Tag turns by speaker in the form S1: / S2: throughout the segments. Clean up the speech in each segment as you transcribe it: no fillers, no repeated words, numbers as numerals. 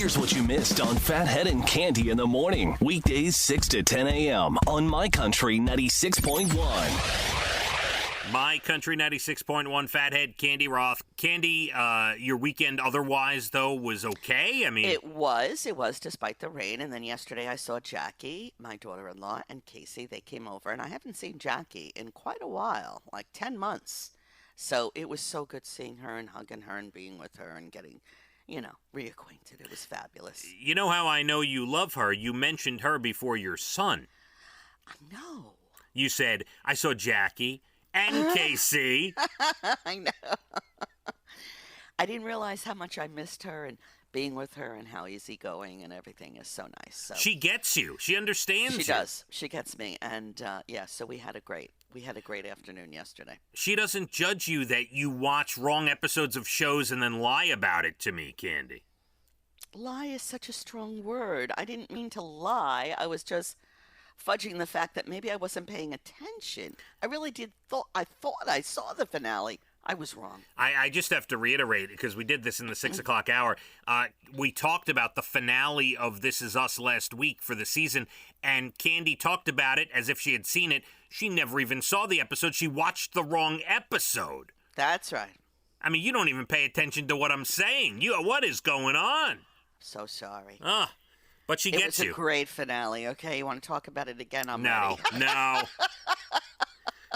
S1: Here's what you missed on Phathead and Cande in the morning. Weekdays 6 to 10 a.m. on My Country 96.1.
S2: My Country 96.1, Phathead, Cande Roth. Cande, your weekend otherwise, though, was okay? I mean...
S3: It was despite the rain. And then yesterday I saw Jackie, my daughter-in-law, and Casey. They came over, and I haven't seen Jackie in quite a while, like 10 months. So it was so good seeing her and hugging her and being with her and getting, reacquainted. It was fabulous.
S2: You know how I know you love her? You mentioned her before your son.
S3: I know.
S2: You said, I saw Jackie... and Casey.
S3: I know. I didn't realize how much I missed her and being with her and how easygoing and everything is so nice. So
S2: she gets you. She understands you.
S3: She does. She gets me. And so we had a great afternoon yesterday.
S2: She doesn't judge you that you watch wrong episodes of shows and then lie about it to me, Cande.
S3: Lie is such a strong word. I didn't mean to lie. I was just fudging the fact that maybe I wasn't paying attention. I really I thought I saw the finale. I was wrong.
S2: I just have to reiterate, because we did this in the 6 o'clock hour. We talked about the finale of This Is Us last week for the season, and Cande talked about it as if she had seen it. She never even saw the episode. She watched the wrong episode.
S3: That's right.
S2: I mean, you don't even pay attention to what I'm saying. What is going on?
S3: So sorry.
S2: But she gets you.
S3: It was a great finale, okay? You want to talk about it again? I'm
S2: ready.
S3: No.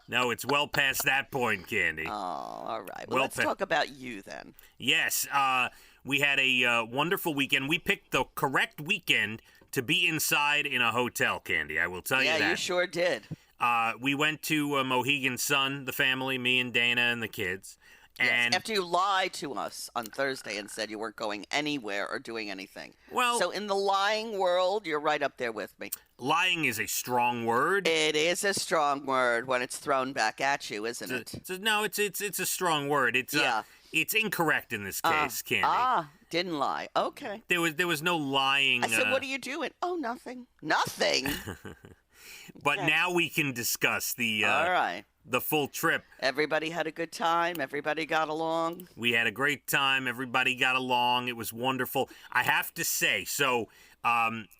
S2: No, it's well past that point, Cande.
S3: Oh, all right. Well, let's talk about you then.
S2: Yes. We had a wonderful weekend. We picked the correct weekend to be inside in a hotel, Cande. I will tell you that.
S3: Yeah, you sure did.
S2: We went to Mohegan Sun, the family, me and Dana and the kids.
S3: And after you lied to us on Thursday and said you weren't going anywhere or doing anything.
S2: Well,
S3: so in the lying world, you're right up there with me.
S2: Lying is a strong word.
S3: It is a strong word when it's thrown back at you, isn't it?
S2: No, it's a strong word. It's incorrect in this case, Cande.
S3: Didn't lie. Okay.
S2: There was no lying.
S3: I said, what are you doing? Oh, nothing. Nothing.
S2: But now we can discuss
S3: all right.
S2: The full trip.
S3: Everybody had a good time. Everybody got along.
S2: We had a great time. Everybody got along. It was wonderful. I have to say, so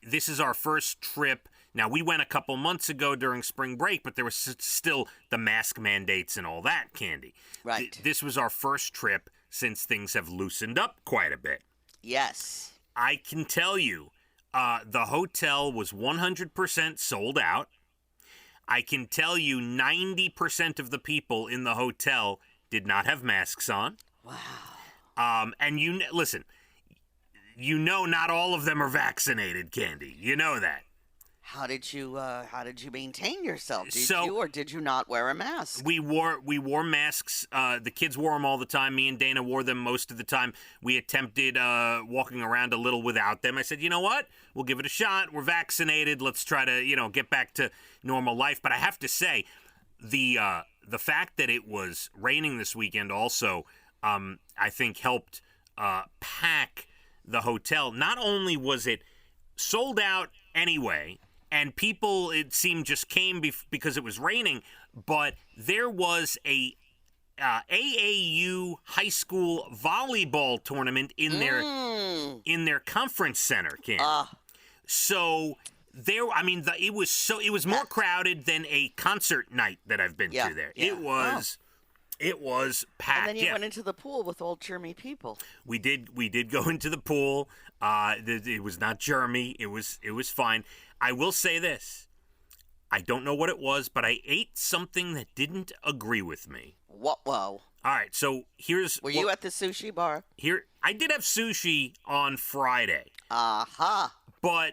S2: this is our first trip. Now, we went a couple months ago during spring break, but there was still the mask mandates and all that, Cande.
S3: Right.
S2: This was our first trip since things have loosened up quite a bit.
S3: Yes.
S2: I can tell you, the hotel was 100% sold out. I can tell you 90% of the people in the hotel did not have masks on.
S3: Wow.
S2: And listen, not all of them are vaccinated, Cande. You know that.
S3: How did you maintain yourself? Did you or did you not wear a mask?
S2: We wore masks. The kids wore them all the time. Me and Dana wore them most of the time. We attempted walking around a little without them. I said, you know what? We'll give it a shot. We're vaccinated. Let's try to, get back to normal life. But I have to say, the fact that it was raining this weekend also, I think helped pack the hotel. Not only was it sold out anyway, and people, it seemed, just came because it was raining, but there was a AAU high school volleyball tournament in their conference center, Cande. So it was more crowded than a concert night that I've been to there. Yeah. It was packed.
S3: And then you went into the pool with all germy people.
S2: We did go into the pool. It was not germy. It was fine. I will say this. I don't know what it was, but I ate something that didn't agree with me.
S3: What? Whoa.
S2: All right, so
S3: Were you at the sushi bar?
S2: I did have sushi on Friday.
S3: Aha.
S2: But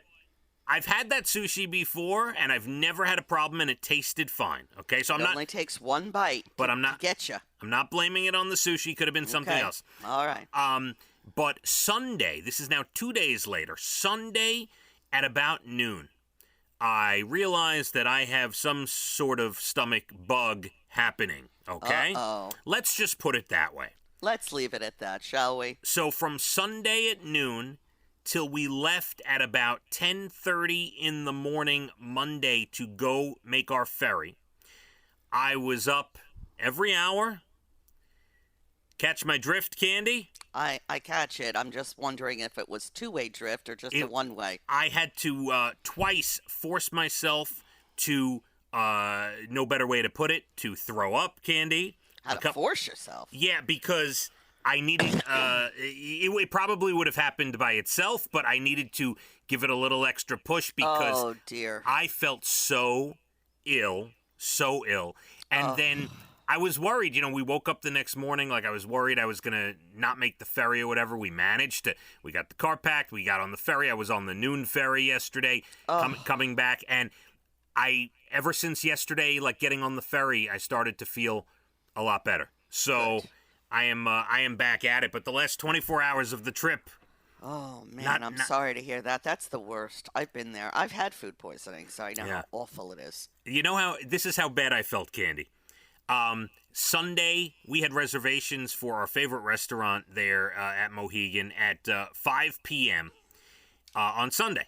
S2: I've had that sushi before, and I've never had a problem, and it tasted fine. Okay, so
S3: it only takes one bite to get you.
S2: I'm not blaming it on the sushi. Could have been something else.
S3: All right.
S2: But Sunday, this is now 2 days later, Sunday at about noon, I realized that I have some sort of stomach bug happening, okay?
S3: Uh-oh.
S2: Let's just put it that way.
S3: Let's leave it at that, shall we?
S2: So from Sunday at noon till we left at about 10:30 in the morning Monday to go make our ferry, I was up every hour, Catch my drift, Cande?
S3: I catch it. I'm just wondering if it was two-way drift or just a one-way.
S2: I had to twice force myself to, no better way to put it, to throw up, Cande.
S3: How to force yourself?
S2: Yeah, because I needed, it probably would have happened by itself, but I needed to give it a little extra push because
S3: oh, dear.
S2: I felt so ill. And then I was worried. We woke up the next morning, like I was worried I was going to not make the ferry or whatever. We managed to. We got the car packed. We got on the ferry. I was on the noon ferry yesterday coming back. And ever since yesterday, like getting on the ferry, I started to feel a lot better. So good. I am back at it. But the last 24 hours of the trip.
S3: Oh, man, I'm sorry to hear that. That's the worst. I've been there. I've had food poisoning, so I know how awful it is.
S2: This is how bad I felt, Cande. Sunday, we had reservations for our favorite restaurant there at Mohegan at 5 p.m. On Sunday.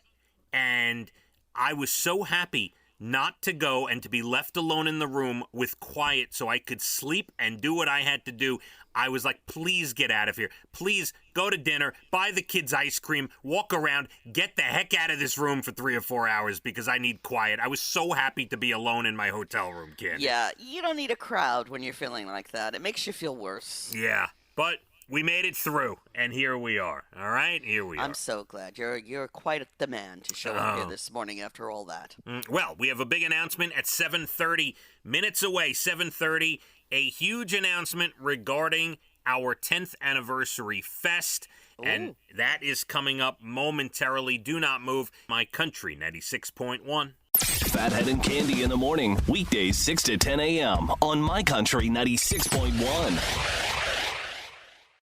S2: And I was so happy not to go and to be left alone in the room with quiet so I could sleep and do what I had to do. I was like, please get out of here. Please go to dinner, buy the kids ice cream, walk around, get the heck out of this room for 3 or 4 hours because I need quiet. I was so happy to be alone in my hotel room, kid.
S3: Yeah, you don't need a crowd when you're feeling like that. It makes you feel worse.
S2: Yeah, but we made it through, and here we are. All right? Here we are.
S3: I'm so glad. You're quite the man to show up here this morning after all that.
S2: Well, we have a big announcement at 7:30, minutes away, 7:30. A huge announcement regarding our 10th anniversary fest. Ooh. And that is coming up momentarily. Do not move. My Country 96.1.
S1: Phathead and Cande in the morning. Weekdays 6 to 10 a.m. on My Country 96.1.